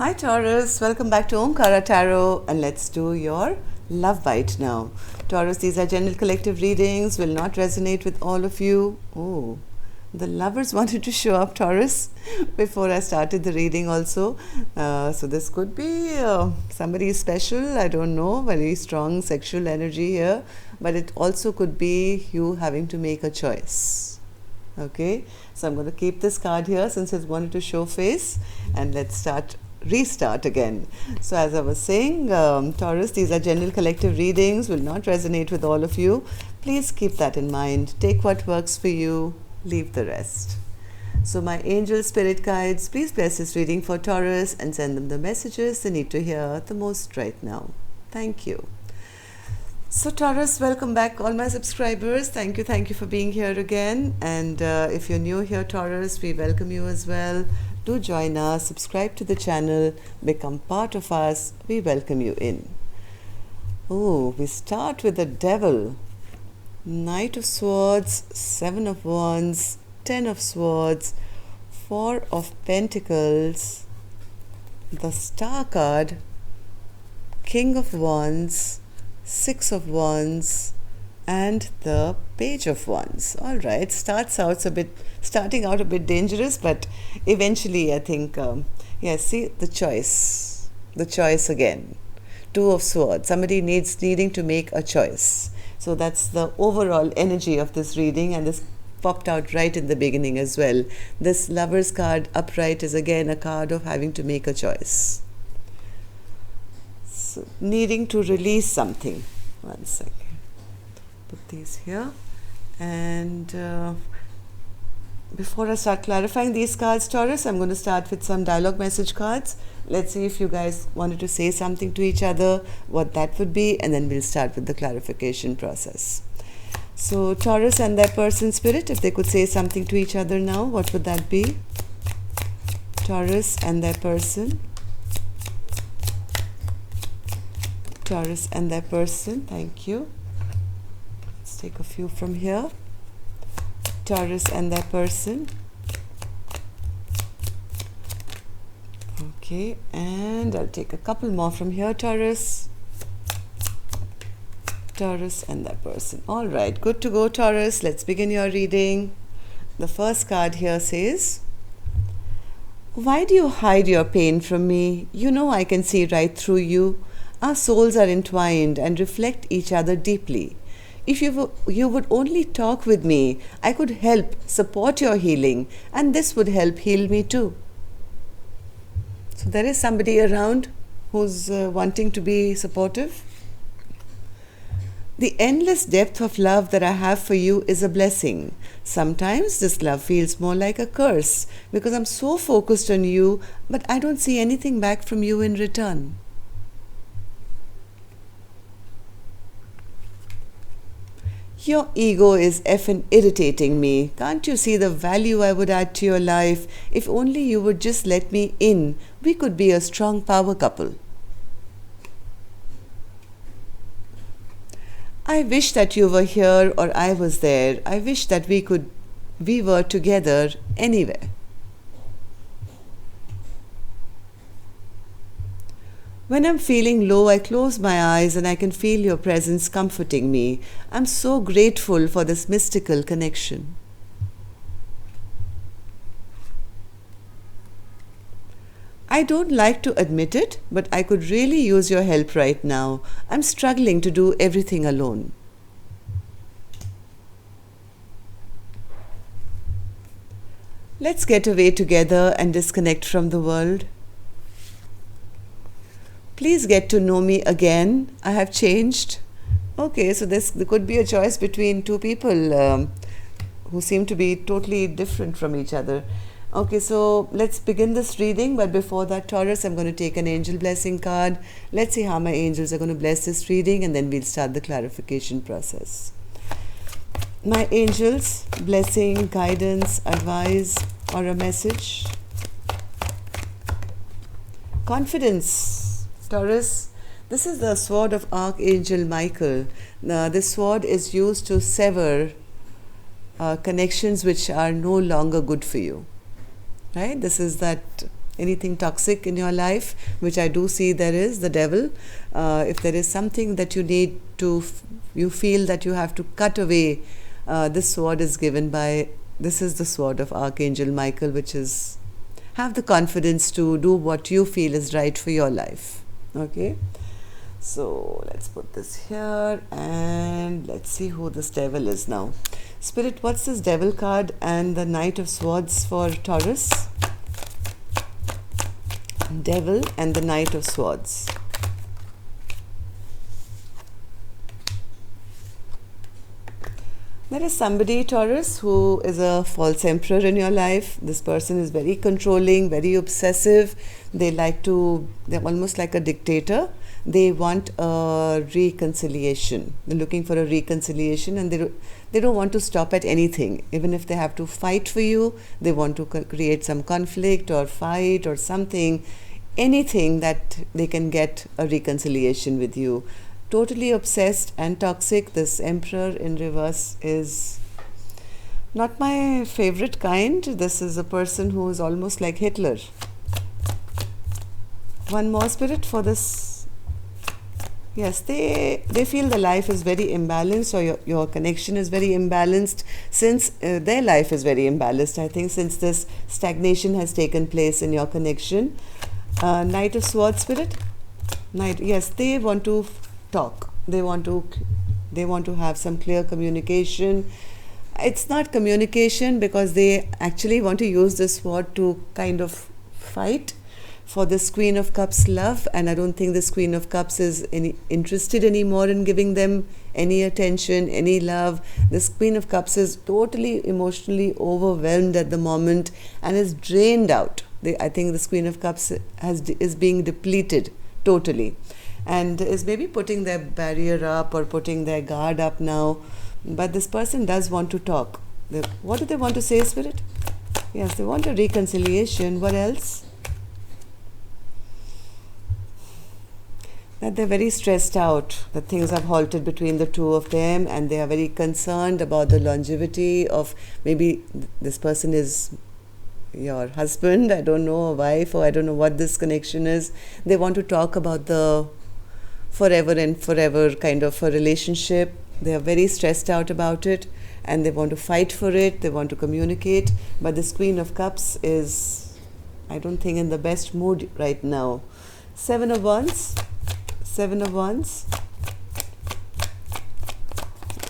Hi Taurus, welcome back to Omkara Tarot, and let's do your love bite now. Taurus, these are general collective readings, will not resonate with all of you. Oh, the lovers wanted to show up, Taurus, before I started the reading also. So this could be somebody special, I don't know, very strong sexual energy here, but it also could be you having to make a choice. Okay, so I'm going to keep this card here since it's wanted to show face, and let's restart again. So as I was saying, Taurus, these are general collective readings, will not resonate with all of you. Please keep that in mind. Take what works for you, leave the rest. So my angel spirit guides, please bless this reading for Taurus and send them the messages they need to hear the most right now. Thank you. So Taurus, welcome back all my subscribers. Thank you for being here again. And if you're new here, Taurus, we welcome you as well. Do join us, subscribe to the channel, become part of us. We welcome you in. Oh, we start with the Devil. Knight of Swords, Seven of Wands, Ten of Swords, Four of Pentacles, the Star card, King of Wands, Six of Wands, and the Page of Wands. All right, starting out a bit dangerous, but eventually I think, see the choice again. Two of Swords. Somebody needing to make a choice. So that's the overall energy of this reading, and this popped out right in the beginning as well. This Lover's card upright is again a card of having to make a choice. So, needing to release something. One second. Put these here. And before I start clarifying these cards, Taurus, I'm going to start with some dialogue message cards. Let's see if you guys wanted to say something to each other, what that would be, and then we'll start with the clarification process. So Taurus and their person spirit, if they could say something to each other now, what would that be? Taurus and their person. Taurus and their person, thank you. Let's take a few from here. Taurus and their person. Okay, and I'll take a couple more from here, Taurus. Taurus and their person. All right, good to go, Taurus. Let's begin your reading. The first card here says, why do you hide your pain from me? You know I can see right through you. Our souls are entwined and reflect each other deeply. If you would only talk with me, I could help support your healing, and this would help heal me too. So there is somebody around who's wanting to be supportive. The endless depth of love that I have for you is a blessing. Sometimes this love feels more like a curse because I'm so focused on you, but I don't see anything back from you in return. Your ego is effing irritating me. Can't you see the value I would add to your life? If only you would just let me in, we could be a strong power couple. I wish that you were here or I was there. I wish that we were together anywhere. When I'm feeling low, I close my eyes and I can feel your presence comforting me. I'm so grateful for this mystical connection. I don't like to admit it, but I could really use your help right now. I'm struggling to do everything alone. Let's get away together and disconnect from the world. Please get to know me again. I have changed. Okay, so there could be a choice between two people who seem to be totally different from each other. Okay, so let's begin this reading. But before that, Taurus, I'm going to take an angel blessing card. Let's see how my angels are going to bless this reading, and then we'll start the clarification process. My angels, blessing, guidance, advice, or a message. Confidence. Taurus, this is the sword of Archangel Michael. This sword is used to sever connections which are no longer good for you. Right? This is that anything toxic in your life, which I do see there is, the devil. If there is something that you need to, you feel that you have to cut away, this sword is given by, this is the sword of Archangel Michael, which is, have the confidence to do what you feel is right for your life. Okay, so let's put this here and let's see who this devil is now. Spirit, what's this devil card and the Knight of Swords for Taurus? Devil and the Knight of Swords. There is somebody, Taurus, who is a false emperor in your life. This person is very controlling, very obsessive. They like to, they're almost like a dictator. They want a reconciliation. They're looking for a reconciliation, and they don't want to stop at anything. Even if they have to fight for you, they want to create some conflict or fight or something, anything that they can get a reconciliation with you. Totally obsessed and toxic. This Emperor in reverse is not my favorite kind. This is a person who is almost like Hitler. One more, Spirit, for this. Yes, they feel the life is very imbalanced, or your connection is very imbalanced, since their life is very imbalanced, I think, since this stagnation has taken place in your connection. Knight of Swords, Spirit. Knight, yes, they want to talk. They want to have some clear communication. It's not communication, because they actually want to use this sword to kind of fight for this Queen of Cups love, and I don't think this Queen of Cups is interested anymore in giving them any attention, any love. This Queen of Cups is totally emotionally overwhelmed at the moment and is drained out. I think this Queen of Cups is being depleted totally, and is maybe putting their barrier up or putting their guard up now. But this person does want to talk. What do they want to say, Spirit? Yes, they want a reconciliation. What else? That they're very stressed out, that things have halted between the two of them, and they are very concerned about the longevity of, maybe this person is your husband, I don't know, a wife, or I don't know what this connection is. They want to talk about the forever and forever kind of a relationship. They are very stressed out about it, and they want to fight for it. They want to communicate. But this Queen of Cups is, I don't think, in the best mood right now. 7 of Wands. 7 of Wands.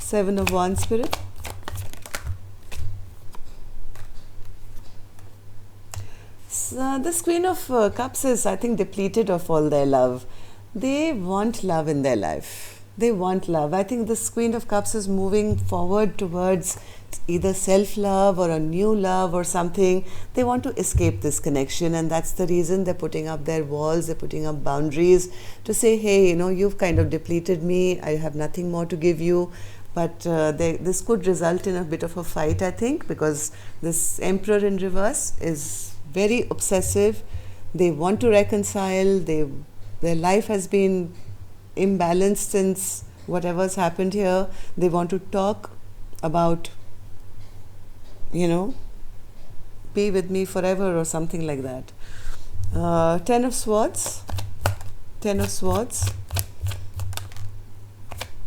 7 of Wands, Spirit. So this Queen of Cups is, I think, depleted of all their love. They want love in their life. They want love. I think this Queen of Cups is moving forward towards either self-love or a new love or something. They want to escape this connection, and that's the reason they're putting up their walls, they're putting up boundaries to say, hey, you know, you've kind of depleted me, I have nothing more to give you. But this could result in a bit of a fight, I think, because this Emperor in reverse is very obsessive. They want to reconcile. Their life has been imbalanced since whatever's happened here. They want to talk about, you know, be with me forever or something like that. 10 of Swords. 10 of Swords.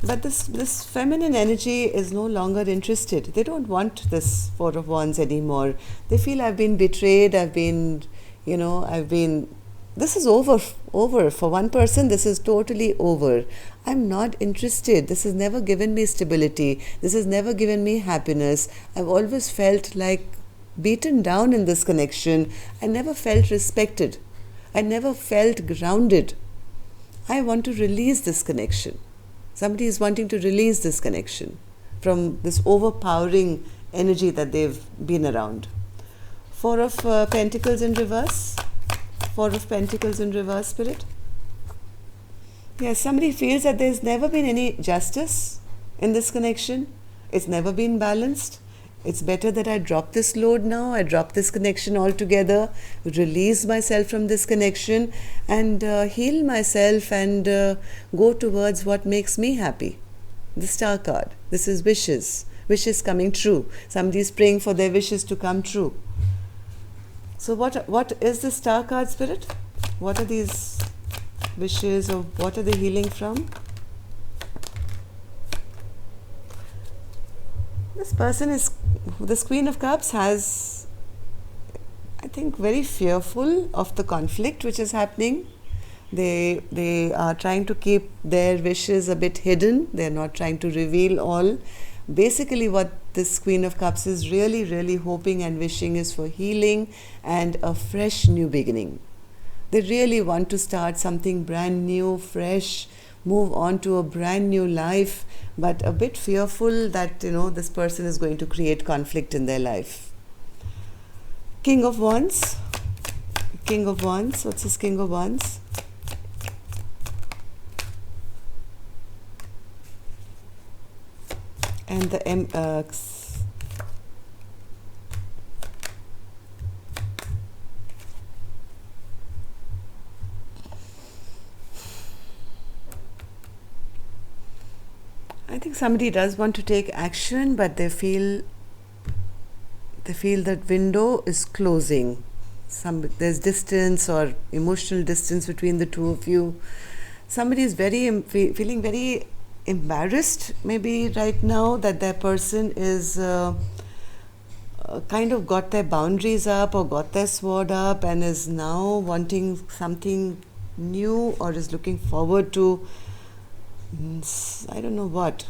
But this feminine energy is no longer interested. They don't want this 4 of Wands anymore. They feel, I've been betrayed, I've been, this is over. For one person, this is totally over. I'm not interested. This has never given me stability. This has never given me happiness. I've always felt like beaten down in this connection. I never felt respected. I never felt grounded. I want to release this connection. Somebody is wanting to release this connection from this overpowering energy that they've been around. 4 of Pentacles in reverse. 4 of Pentacles in reverse, Spirit. Yes, somebody feels that there's never been any justice in this connection. It's never been balanced. It's better that I drop this load now. I drop this connection altogether, release myself from this connection, and heal myself and go towards what makes me happy. The Star card. This is wishes. Wishes coming true. Somebody is praying for their wishes to come true. So what is the Star card, Spirit? What are these wishes, or what are they healing from? This person is, this Queen of Cups has, I think, very fearful of the conflict which is happening. They are trying to keep their wishes a bit hidden. They're not trying to reveal all. Basically, what this Queen of Cups is really hoping and wishing is for healing and a fresh new beginning. They really want to start something brand new, fresh, move on to a brand new life, but a bit fearful that, this person is going to create conflict in their life. King of Wands. King of Wands. What's this King of Wands? And the I think somebody does want to take action, but they feel that window is closing. There's distance or emotional distance between the two of you. Somebody is feeling very embarrassed maybe right now that their person is kind of got their boundaries up or got their sword up and is now wanting something new, or is looking forward to I don't know what.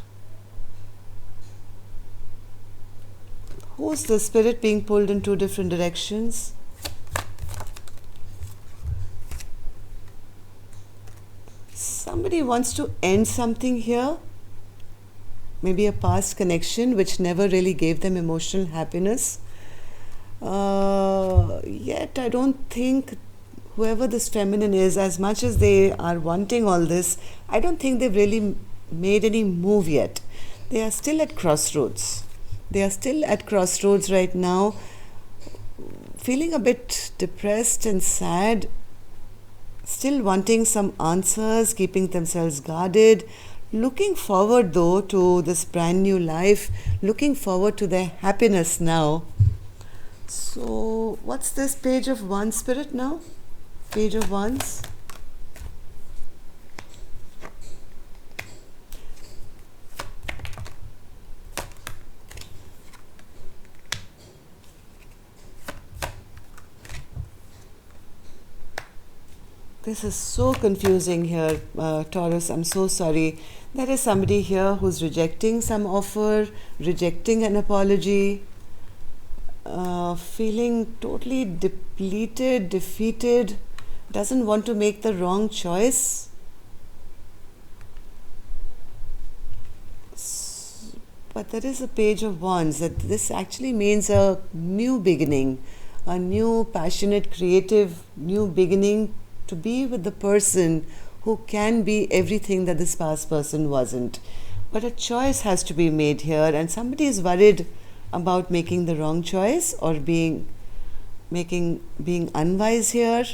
Who's the spirit being pulled in two different directions? Somebody wants to end something here. Maybe a past connection which never really gave them emotional happiness. Yet I don't think whoever this feminine is, as much as they are wanting all this, I don't think they've really made any move yet. They are still at crossroads. They are still at crossroads right now, feeling a bit depressed and sad, still wanting some answers, keeping themselves guarded, looking forward though to this brand new life, looking forward to their happiness now. So what's this Page of Wands, Spirit, now? Page of Wands. This is so confusing here, Taurus. I'm so sorry. There is somebody here who's rejecting some offer, rejecting an apology, feeling totally depleted, defeated, doesn't want to make the wrong choice. But there is a Page of Wands, that this actually means a new beginning, a new passionate, creative, new beginning to be with the person who can be everything that this past person wasn't. But a choice has to be made here, and somebody is worried about making the wrong choice or being unwise here.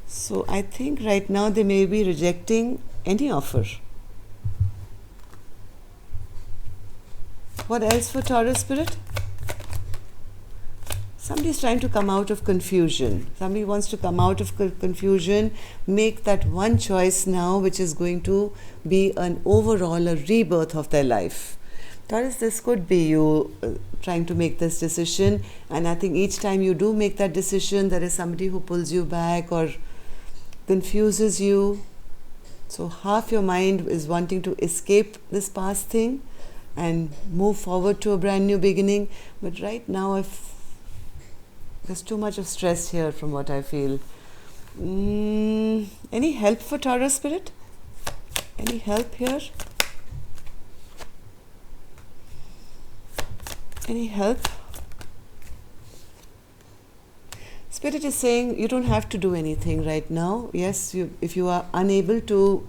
So I think right now they may be rejecting any offer. What else for Taurus, Spirit? Somebody is trying to come out of confusion. Somebody wants to come out of confusion, make that one choice now which is going to be an overall a rebirth of their life. Taurus, this could be you trying to make this decision, and I think each time you do make that decision, there is somebody who pulls you back or confuses you. So half your mind is wanting to escape this past thing and move forward to a brand new beginning. But right now, there's too much of stress here from what I feel. Any help for Taurus, Spirit? Any help here? Any help? Spirit is saying you don't have to do anything right now. Yes, if you are unable to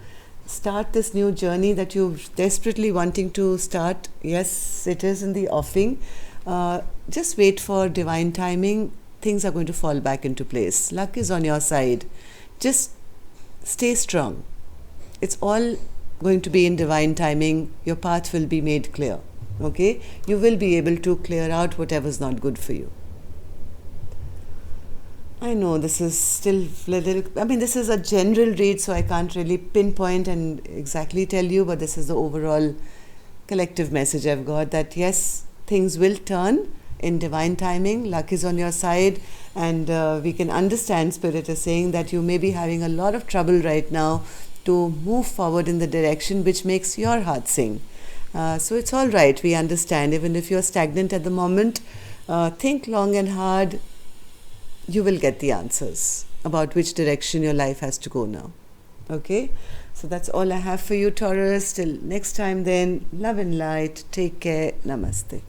start this new journey that you're desperately wanting to start, yes, it is in the offing. Just wait for divine timing. Things are going to fall back into place. Luck is on your side. Just stay strong. It's all going to be in divine timing. Your path will be made clear. Okay? You will be able to clear out whatever's not good for you. I know this is still little. I mean, this is a general read, so I can't really pinpoint and exactly tell you, but this is the overall collective message I've got, that yes, things will turn in divine timing. Luck is on your side, and we can understand Spirit is saying that you may be having a lot of trouble right now to move forward in the direction which makes your heart sing. So it's all right. We understand. Even if you're stagnant at the moment, think long and hard. You will get the answers about which direction your life has to go now. Okay? So that's all I have for you, Taurus. Till next time, then, love and light. Take care. Namaste.